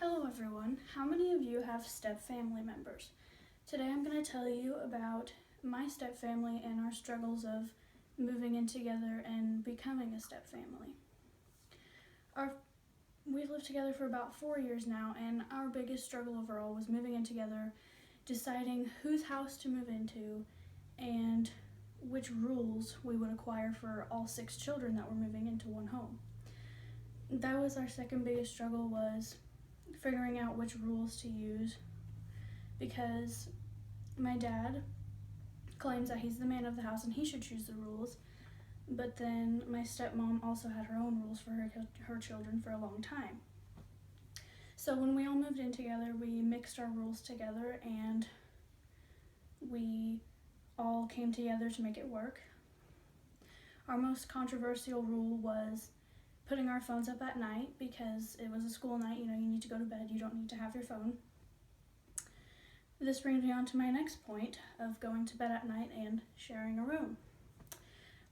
Hello everyone, how many of you have step family members? Today I'm going to tell you about my step family and our struggles of moving in together and becoming a step family. We've lived together for about 4 years now, and our biggest struggle overall was moving in together, deciding whose house to move into, and which rules we would acquire for all 6 children that were moving into one home. That was our second biggest struggle, was figuring out which rules to use, because my dad claims that he's the man of the house and he should choose the rules, but then my stepmom also had her own rules for her children for a long time. So when we all moved in together, we mixed our rules together and we all came together to make it work. Our most controversial rule was putting our phones up at night, because it was a school night, you need to go to bed, you don't need to have your phone. This brings me on to my next point of going to bed at night and sharing a room.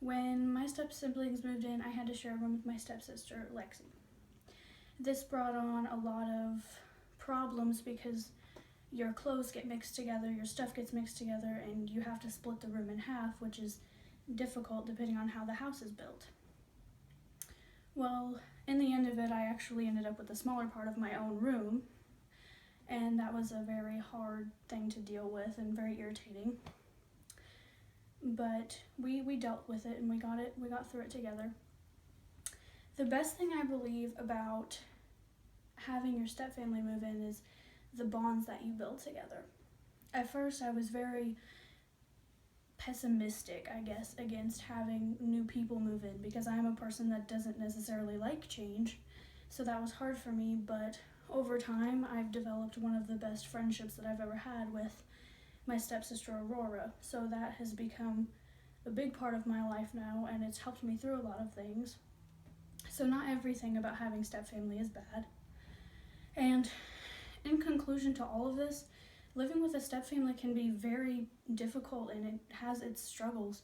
When my step-siblings moved in, I had to share a room with my stepsister, Lexi. This brought on a lot of problems because your clothes get mixed together, your stuff gets mixed together, and you have to split the room in half, which is difficult depending on how the house is built. Well, in the end of it, I actually ended up with a smaller part of my own room, and that was a very hard thing to deal with and very irritating. But we dealt with it and we got through it together. The best thing I believe about having your stepfamily move in is the bonds that you build together. At first, I was very pessimistic, I guess, against having new people move in, because I'm a person that doesn't necessarily like change, so that was hard for me. But over time, I've developed one of the best friendships that I've ever had with my stepsister Aurora, so that has become a big part of my life now, and it's helped me through a lot of things. So not everything about having stepfamily is bad. And in conclusion to all of this, living with a stepfamily can be very difficult, and it has its struggles,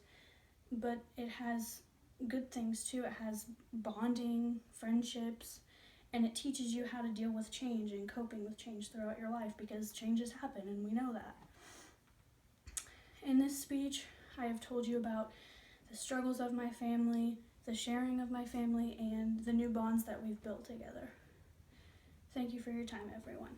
but it has good things too. It has bonding, friendships, and it teaches you how to deal with change and coping with change throughout your life, because changes happen and we know that. In this speech, I have told you about the struggles of my family, the sharing of my family, and the new bonds that we've built together. Thank you for your time, everyone.